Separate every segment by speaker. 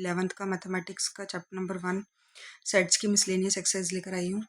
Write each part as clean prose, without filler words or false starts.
Speaker 1: 11th का mathematics का chapter number 1 sets की मिसलेनियस एक्सरसाइज लेकर आई हूँ।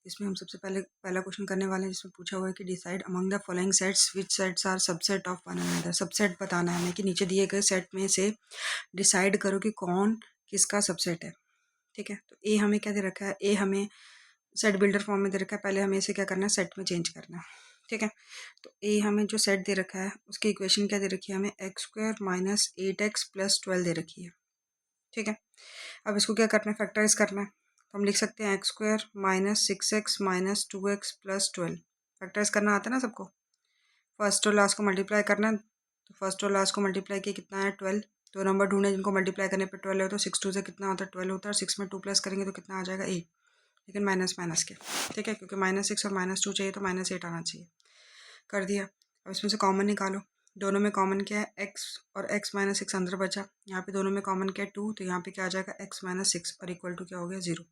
Speaker 1: इसमें हम सबसे पहला क्वेश्चन करने वाले हैं, जिसमें पूछा हुआ है कि decide among the following sets which sets are subset of one another. Subset बताना है हमें कि नीचे दिए गए सेट में से डिसाइड करो कि कौन किसका सबसेट है। ठीक है, तो ए हमें क्या दे रखा है, ए हमें सेट बिल्डर फॉर्म में दे रखा है। पहले हमें इसे क्या करना है, सेट में चेंज करना है। ठीक है, तो ए हमें जो सेट दे रखा है उसकी इक्वेशन क्या दे रखी है, हमें x² माइनस 8x प्लस 12 दे रखी है। ठीक है, अब इसको क्या करना है, फैक्टराइज करना है। तो हम लिख सकते हैं x² minus 6x minus 2x plus 12। Factorise करना आता है ना सबको, फर्स्ट और लास्ट को मल्टीप्लाई करना है। तो फर्स्ट और लास्ट को मल्टीप्लाई किया कितना है, 12। दो नंबर ढूंढे जिनको मल्टीप्लाई करने पे 12 है, तो 6 2 से कितना होता है, 12 होता है। और 6 में 2 प्लस करेंगे तो कितना आ जाएगा, 8। लेकिन माइनस माइनस के, ठीक है, क्योंकि -6 और -2 चाहिए तो -8 आना चाहिए। कर दिया। अब इसमें से कॉमन निकालो। दोनों में कॉमन क्या है, x और x माइनस 6 अंदर बचा। यहाँ पे दोनों में कॉमन क्या है, 2, तो यहाँ पे क्या आ जाएगा, x माइनस 6 और इक्वल टू क्या हो गया, 0।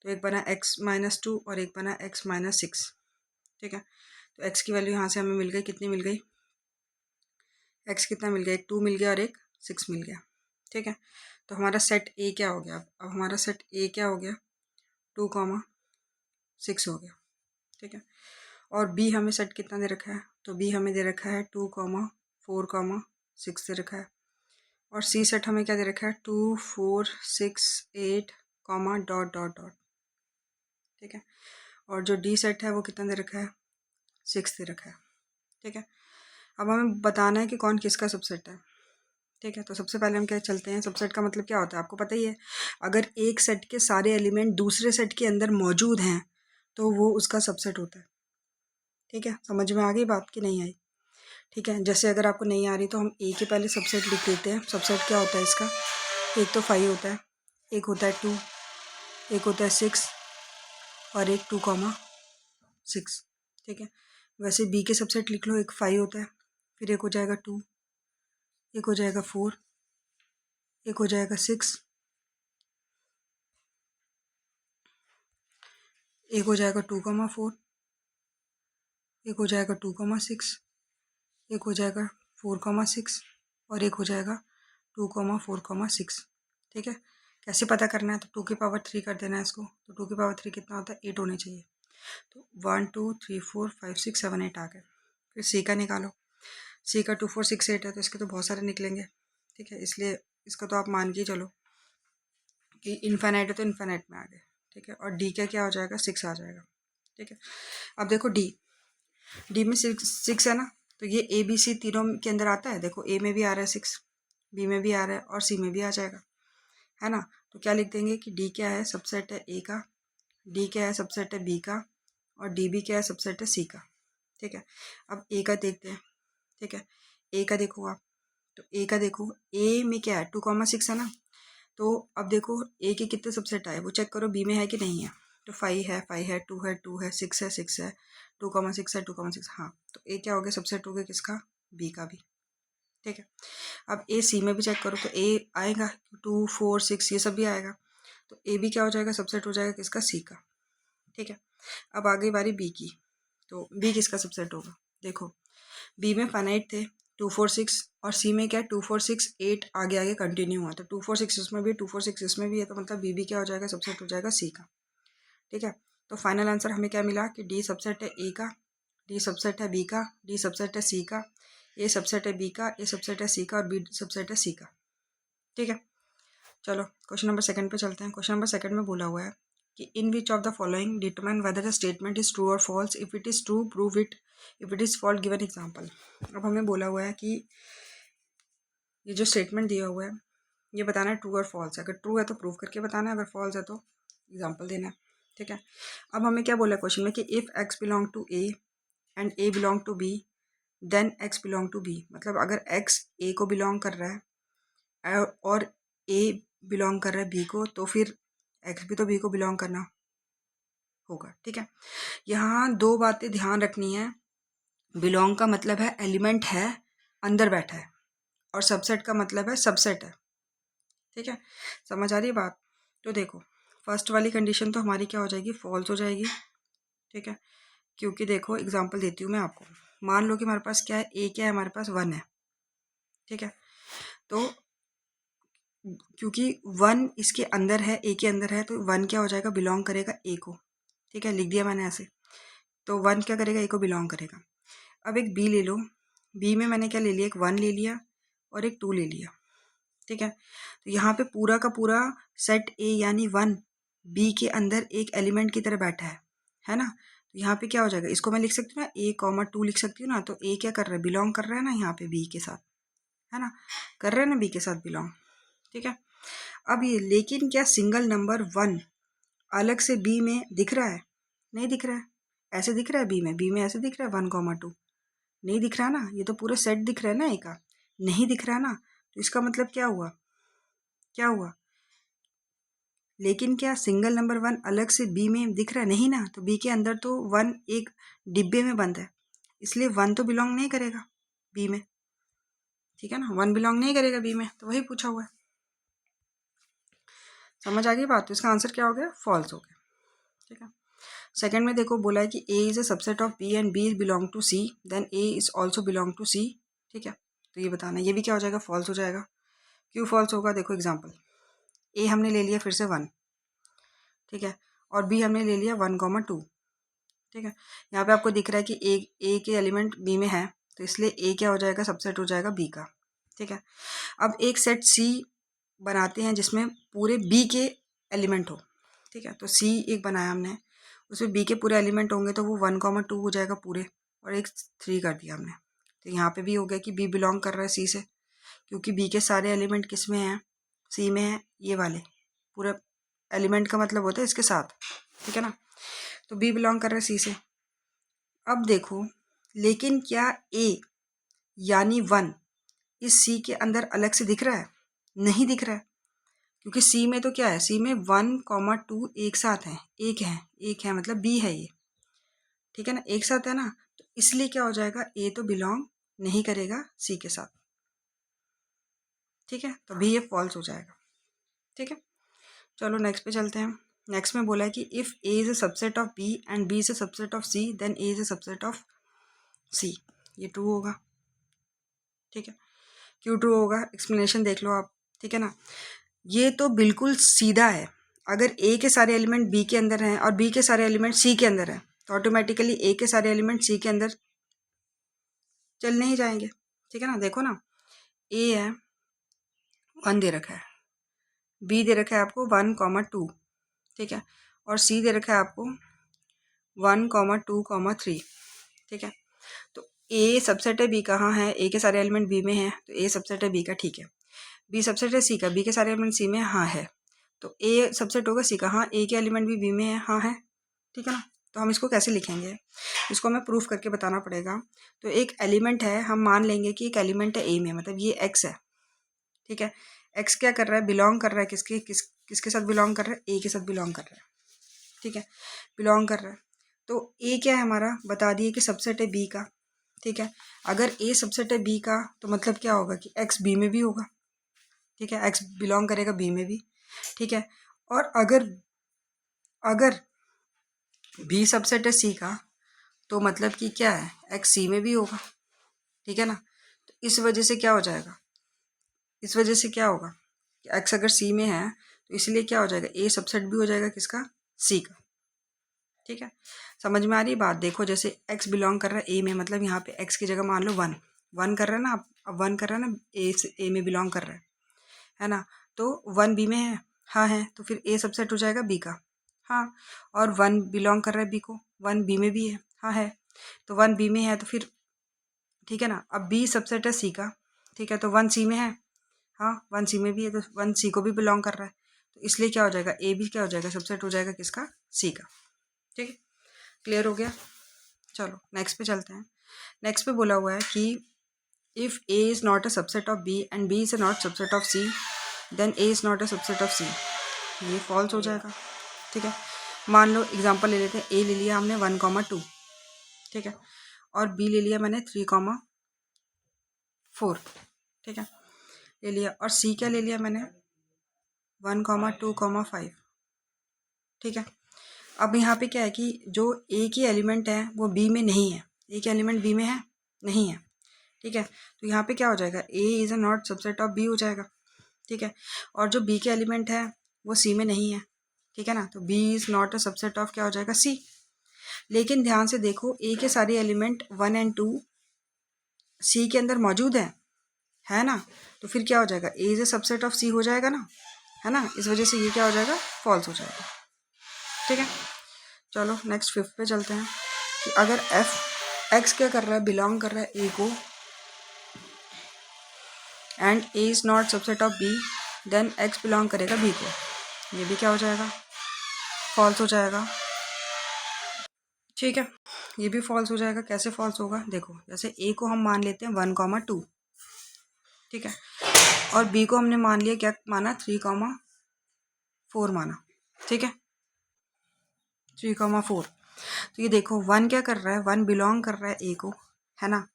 Speaker 1: तो एक बना x माइनस 2 और एक बना x माइनस 6। ठीक है, तो x की वैल्यू यहाँ से हमें मिल गई, कितनी मिल गई, x कितना मिल गया, एक 2 मिल गया और एक 6 मिल गया। ठीक है, तो हमारा सेट ए क्या हो गया, अब हमारा सेट ए क्या हो गया, 2,6 हो गया। ठीक है, और बी हमें सेट कितना दे रखा है, तो बी हमें दे रखा है 2,4,6 दे रखा है। और सी सेट हमें क्या दे रखा है, 2 4 6 8 डॉट डॉट डॉट। ठीक है, और जो डी सेट है वो कितना दे रखा है, 6 दे रखा है। ठीक है, अब हमें बताना है कि कौन किसका सबसेट है। ठीक है, तो सबसे पहले हम क्या चलते हैं, सबसेट का मतलब क्या होता है आपको पता ही है। अगर एक सेट के सारे एलिमेंट दूसरे सेट के अंदर मौजूद हैं तो वो उसका सबसेट होता है। ठीक है, समझ में आ गई बात कि नहीं आई। ठीक है, जैसे अगर आपको नहीं आ रही तो हम ए के पहले सबसेट लिख देते हैं। सबसेट क्या होता है इसका, एक तो 5 होता है, एक होता है 2, एक होता है 6 और एक 2,6। ठीक है, वैसे बी के सबसेट लिख लो, एक 5 होता है, फिर एक हो जाएगा 2, एक हो जाएगा 4, एक हो जाएगा 6, एक हो जाएगा 2,4, एक हो जाएगा 2,6, एक हो जाएगा 4,6 और एक हो जाएगा 2,4,6। ठीक है, कैसे पता करना है, तो 2 की पावर 3 कर देना है इसको। तो 2 की पावर 3 कितना होता है, 8 होने चाहिए। तो 1 2 3 4 5 6 7 8 आ गए। फिर सी का निकालो, सी का 2 4 6 8 है, तो इसके तो बहुत सारे निकलेंगे। ठीक है, इसलिए इसका तो आप मान के चलो कि इन्फाइनाइट है तो इन्फाइनाइट में आ गए। ठीक है, और डी का क्या हो जाएगा, 6 आ जाएगा। ठीक है, अब देखो डी में 6 है ना, तो ये ए बी सी तीनों के अंदर आता है। देखो ए में भी आ रहा है 6, बी में भी आ रहा है और सी में भी आ जाएगा, है ना। तो क्या लिख देंगे कि डी क्या है, सबसेट है ए का, डी क्या है, सबसेट है बी का, और डी भी क्या है, सबसेट है सी का। ठीक है, अब ए का देखते हैं। ठीक है, ए का देखो आप, तो ए का देखो, ए में क्या है, 2,6 है ना। तो अब देखो ए के कितने सबसेट आए वो चेक करो, बी में है कि नहीं है। तो 5 है, 5 है, 2 है, 2 है, 6 है, 6 है, 2,6 है, 2,6। हाँ, तो ए क्या हो गया, सबसेट हो गया किसका, बी का भी। ठीक है, अब ए सी में भी चेक करो, तो ए आएगा 2 4 6 ये सब भी आएगा। तो ए भी क्या हो जाएगा, सबसेट हो जाएगा किसका, सी का। ठीक है, अब आ गई बारी बी की। तो बी किसका सबसेट होगा, देखो बी में फाइनाइट थे 2 4 6 और सी में क्या है 2 4 6 8 आगे आगे कंटिन्यू हुआ। तो 2 4 6 इसमें भी 2 4 6 इसमें भी है, तो मतलब बी भी क्या हो जाएगा, सबसेट हो जाएगा सी का। ठीक है, तो फाइनल आंसर हमें क्या मिला कि डी सबसेट है ए का, डी सबसेट है बी का, डी सबसेट है सी का, ए सबसेट है बी का, ए सबसेट है सी का और बी सबसेट है सी का। ठीक है, चलो क्वेश्चन नंबर सेकंड पे चलते हैं। क्वेश्चन नंबर सेकंड में बोला हुआ है कि in which of the following determine whether the statement is true और false, if it is true prove it, if it is false given example. अब हमें बोला हुआ है कि ये जो स्टेटमेंट दिया हुआ है ये बताना है ट्रू और फॉल्स है। अगर ट्रू है तो प्रूव करके बताना है, अगर फॉल्स है तो एग्जांपल देना है। ठीक है, अब हमें क्या बोला है क्वेश्चन में कि if X belong to A and A belong to B then X belong to B. मतलब अगर एक्स ए को बिलोंग कर रहा है और ए बिलोंग कर रहा है बी को, तो फिर एक्स भी तो बी को बिलोंग करना होगा। ठीक है, यहाँ दो बातें ध्यान रखनी है। बिलोंग का मतलब है एलिमेंट है, अंदर बैठा है, और सबसेट का मतलब है सबसेट है। ठीक है, समझ आ रही है बात। तो देखो फर्स्ट वाली कंडीशन तो हमारी क्या हो जाएगी, फॉल्स हो जाएगी। ठीक है, क्योंकि देखो एग्जांपल देती हूँ मैं आपको। मान लो कि हमारे पास क्या है, ए क्या है, हमारे पास 1 है। ठीक है, तो क्योंकि 1 इसके अंदर है, ए के अंदर है, तो 1 क्या हो जाएगा, बिलोंग करेगा ए को। ठीक है, लिख दिया मैंने ऐसे। तो 1 क्या करेगा, ए को बिलोंग करेगा। अब एक बी ले लो, बी में मैंने क्या ले लिया, एक 1 ले लिया और एक 2 ले लिया। ठीक है, तो यहाँ पे पूरा का पूरा सेट ए यानी 1 बी के अंदर एक एलिमेंट की तरह बैठा है ना। तो यहाँ पे क्या हो जाएगा, इसको मैं लिख सकती हूँ ना, A, 2 लिख सकती हूँ ना। तो ए क्या कर रहा है, बिलोंग कर रहा है ना यहाँ पे बी के साथ, है ना, कर रहा है ना बी के साथ बिलोंग। ठीक है, अब ये लेकिन क्या सिंगल नंबर 1 अलग से बी में दिख रहा है, नहीं दिख रहा है। ऐसे दिख रहा है बी में ऐसे दिख रहा है 1, 2 नहीं दिख रहा ना, ये तो पूरा सेट दिख रहा है ना ए का, नहीं दिख रहा ना। तो इसका मतलब क्या हुआ, क्या हुआ, लेकिन क्या सिंगल नंबर 1 अलग से बी में दिख रहा है, नहीं ना। तो बी के अंदर तो 1 एक डिब्बे में बंद है, इसलिए 1 तो बिलोंग नहीं करेगा बी में। ठीक है ना, 1 बिलोंग नहीं करेगा बी में, तो वही पूछा हुआ है। समझ आ गई बात। तो इसका आंसर क्या हो गया, फॉल्स हो गया। ठीक है, सेकंड में देखो बोला है कि A is a subset of B and B belong to C, then A is also belong to C. ठीक है, तो ये बताना, ये भी क्या हो जाएगा, फॉल्स हो जाएगा। क्यों फॉल्स होगा, देखो एग्जाम्पल, ए हमने ले लिया फिर से 1, ठीक है, और बी हमने ले लिया 1, 2। ठीक है, यहाँ पे आपको दिख रहा है कि ए के एलिमेंट बी में है, तो इसलिए ए क्या हो जाएगा, सबसेट हो जाएगा बी का। ठीक है, अब एक सेट सी बनाते हैं जिसमें पूरे बी के एलिमेंट हो। ठीक है, तो सी एक बनाया हमने, उसमें बी के पूरे एलिमेंट होंगे, तो वो 1, 2 हो जाएगा पूरे, और एक 3 कर दिया हमने। तो यहाँ पे भी हो गया कि बी बिलोंग कर रहा है सी से, क्योंकि बी के सारे एलिमेंट किस में हैं, सी में है, ये वाले पूरा एलिमेंट का मतलब होता है इसके साथ। ठीक है ना, तो बी बिलोंग कर रहा है सी से। अब देखो, लेकिन क्या ए यानी 1 इस सी के अंदर अलग से दिख रहा है, नहीं दिख रहा है, क्योंकि सी में तो क्या है, सी में 1, 2 एक साथ हैं, एक है मतलब बी है ये। ठीक है ना, एक साथ है ना, तो इसलिए क्या हो जाएगा, ए तो बिलोंग नहीं करेगा सी के साथ। ठीक है, तो बी ये फॉल्स हो जाएगा। ठीक है, चलो नेक्स्ट पे चलते हैं। नेक्स्ट में बोला है कि if A is a subset of B and B is a subset of C, then A is a subset of C. ये ट्रू होगा। ठीक है, क्यों ट्रू होगा, एक्सप्लेनेशन देख लो आप। ठीक है ना, ये तो बिल्कुल सीधा है। अगर ए के सारे एलिमेंट बी के अंदर हैं और बी के सारे एलिमेंट सी के अंदर हैं, तो ऑटोमेटिकली ए के सारे एलिमेंट सी के अंदर चलने ही जाएंगे। ठीक है ना, देखो ना, ए है 1 दे रखा है, बी दे रखा है आपको 1, 2, ठीक है, और सी दे रखा है आपको 1, 2, 3। ठीक है, तो ए सबसेट है बी का, हाँ है, ए के सारे एलिमेंट बी में हैं, तो ए सबसेट है बी का। ठीक है, बी सबसेट है सी का, बी के सारे एलिमेंट सी में है, हाँ है, तो ए सबसेट होगा सी का, हाँ ए के एलिमेंट भी बी में है, हाँ है। ठीक है ना, तो हम इसको कैसे लिखेंगे, इसको हमें प्रूफ करके बताना पड़ेगा। तो एक एलिमेंट है, हम मान लेंगे कि एक एलिमेंट है ए में, मतलब ये एक्स है। ठीक है, एक्स क्या कर रहा है, बिलोंग कर रहा है किसके साथ बिलोंग कर रहा है, ए के साथ बिलोंग कर रहा है। ठीक है, बिलोंग कर रहा है, तो ए क्या है हमारा, बता दिए कि सबसेट है बी का। ठीक है, अगर ए सबसेट है बी का, तो मतलब क्या होगा कि एक्स बी में भी होगा। ठीक है, एक्स बिलोंग करेगा बी में भी। ठीक है, और अगर अगर बी सबसेट है सी का, तो मतलब कि क्या है, एक्स सी में भी होगा। ठीक है ना, तो इस वजह से क्या हो जाएगा, इस वजह से क्या होगा कि एक्स अगर सी में है, तो इसलिए क्या हो जाएगा, ए सबसेट भी हो जाएगा किसका, सी का। ठीक है, समझ में आ रही बात। देखो जैसे एक्स बिलोंग कर रहा है ए में, मतलब यहाँ पे एक्स की जगह मान लो 1 कर रहा है ना, अब 1 कर रहा है ना, ए में बिलोंग कर रहा है ना, तो 1 बी में है, हाँ है, तो फिर ए सबसेट हो जाएगा बी का। हाँ, और 1 बिलोंग कर रहा है बी को, 1 बी में भी है, हाँ है, तो 1 बी में है, तो फिर ठीक है ना, अब बी सबसेट है सी का। ठीक है, तो 1 सी में है, हाँ 1 सी में भी है, तो 1 सी को भी बिलोंग कर रहा है, तो इसलिए क्या हो जाएगा, ए भी क्या हो जाएगा, सबसेट हो जाएगा किसका, सी का। ठीक है, क्लियर हो गया। चलो नेक्स्ट पे चलते हैं। नेक्स्ट पे बोला हुआ है कि if A is not a subset of B and B is not subset of C, then A is not a subset of C. ये फॉल्स हो जाएगा। ठीक है, मान लो एग्जांपल ले लेते हैं, ए ले लिया हमने 1, 2, ठीक है, और बी ले लिया मैंने 3, 4। ठीक है, ले लिया, और सी क्या ले लिया मैंने 1, 2, 5। ठीक है, अब यहाँ पे क्या है कि जो ए की एलिमेंट है वो बी में नहीं है, ए के एलिमेंट बी में है, नहीं है। ठीक है, तो यहाँ पे क्या हो जाएगा, A is a not subset of B हो जाएगा। ठीक है। और जो बी के एलिमेंट है वो सी में नहीं है, ठीक है ना, तो B is not a subset of क्या हो जाएगा, सी। लेकिन ध्यान से देखो ए के सारे एलिमेंट 1 एंड 2 सी के अंदर मौजूद है ना, तो फिर क्या हो जाएगा, A is a subset of C हो जाएगा ना, है ना, इस वजह से ये क्या हो जाएगा, फॉल्स हो जाएगा। ठीक है, चलो नेक्स्ट 5th पे चलते हैं कि अगर एफ एक्स क्या कर रहा है, बिलोंग कर रहा है ए को, and A is not subset of B, then X belong करेगा बी को, ये भी क्या हो जाएगा, फॉल्स हो जाएगा। ठीक है, ये भी फॉल्स हो जाएगा। कैसे फॉल्स होगा, देखो जैसे ए को हम मान लेते हैं 1,2, ठीक है, और बी को हमने मान लिया, क्या माना, 3,4 माना, ठीक है, 3,4। तो ये देखो 1 क्या कर रहा है, 1 बिलोंग कर रहा है ए को, है ना,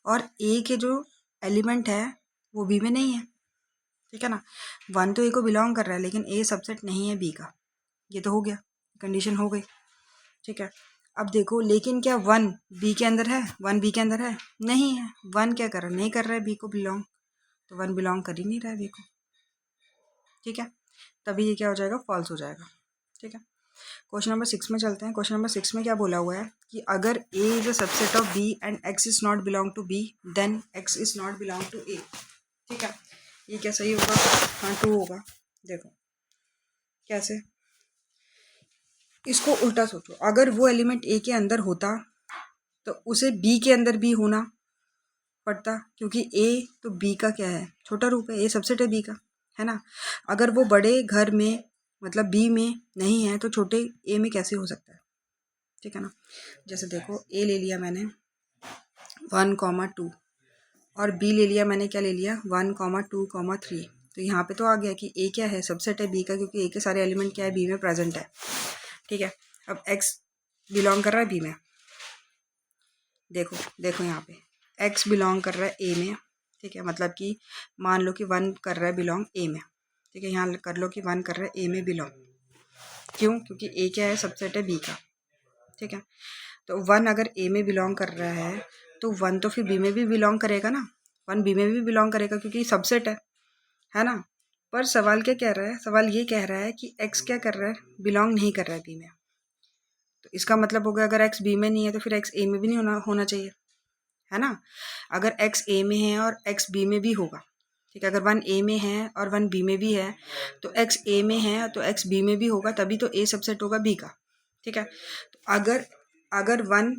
Speaker 1: और ए के जो एलिमेंट है वो बी में नहीं है, ठीक है ना, 1 तो ए को बिलोंग कर रहा है लेकिन ए सबसेट नहीं है बी का, ये तो हो गया, कंडीशन हो गई। ठीक है, अब देखो लेकिन क्या 1 बी के अंदर है, 1 बी के अंदर है, नहीं है, 1 क्या कर रहा है, नहीं कर रहा है बी को बिलोंग, तो 1 बिलोंग कर ही नहीं रहा है बी को, ठीक है, तभी ये क्या हो जाएगा, फॉल्स हो जाएगा। ठीक है, क्वेश्चन नंबर 6 में चलते हैं। क्वेश्चन नंबर 6 में क्या बोला हुआ है कि अगर A is a subset of B and X is not belong to B, then X is not belong to A. ठीक है, ये क्या सही होगा, हाँ ट्रू होगा। देखो कैसे, इसको उल्टा सोचो, अगर वो एलिमेंट ए के अंदर होता तो उसे बी के अंदर भी होना पड़ता, क्योंकि ए तो बी का क्या है, छोटा रूप है, ए सबसेट है बी का, है ना। अगर वो बड़े घर में मतलब बी में नहीं है तो छोटे ए में कैसे हो सकता है, ठीक है ना। जैसे देखो ए ले लिया मैंने 1,2 और बी ले लिया मैंने, क्या ले लिया, 1,2,3, तो यहाँ पे तो आ गया कि ए क्या है, सबसेट है बी का, क्योंकि ए के सारे एलिमेंट क्या है, बी में प्रेजेंट है। ठीक है, अब एक्स बिलोंग कर रहा है बी में, देखो देखो यहाँ पे एक्स बिलोंग कर रहा है ए में, ठीक है, मतलब कि मान लो कि 1 कर रहा है बिलोंग ए में, ठीक है, यहाँ कर लो कि 1 कर रहा है ए में बिलोंग, क्यों, क्योंकि ए क्या है, सबसेट है बी का, ठीक है, तो 1 अगर ए में बिलोंग कर रहा है तो 1 तो फिर बी में भी बिलोंग करेगा ना, 1 बी में भी बिलोंग करेगा क्योंकि सबसेट है ना। पर सवाल क्या कह रहा है, सवाल ये कह रहा है कि एक्स क्या कर रहा है, बिलोंग नहीं कर रहा है बी में, तो इसका मतलब हो गया अगर एक्स बी में नहीं है तो फिर एक्स ए में भी नहीं होना चाहिए, है ना। अगर एक्स ए में है और एक्स बी में भी होगा, ठीक है, अगर 1 ए में है और 1 बी में भी है तो एक्स ए में है तो एक्स बी में भी होगा, तभी तो ए सबसेट होगा बी का, ठीक है। तो अगर अगर 1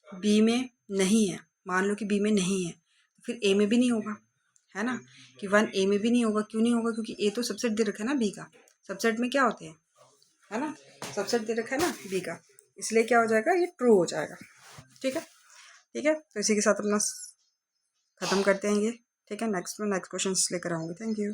Speaker 1: बी में नहीं है, मान लो कि बी में नहीं है, तो फिर ए में भी नहीं होगा, है ना, कि 1 ए में भी नहीं होगा, क्यों नहीं होगा, क्योंकि ए तो सबसेट दे रखा है ना बी का, सबसेट में क्या होते हैं, है ना, सबसेट दे रखा है ना बी का, इसलिए क्या हो जाएगा, ये ट्रू हो जाएगा। ठीक है, ठीक है, तो इसी के साथ अपना ख़त्म करते हैं ये, ठीक है, नेक्स्ट में नेक्स्ट क्वेश्चन लेकर आऊँगी। Thank you.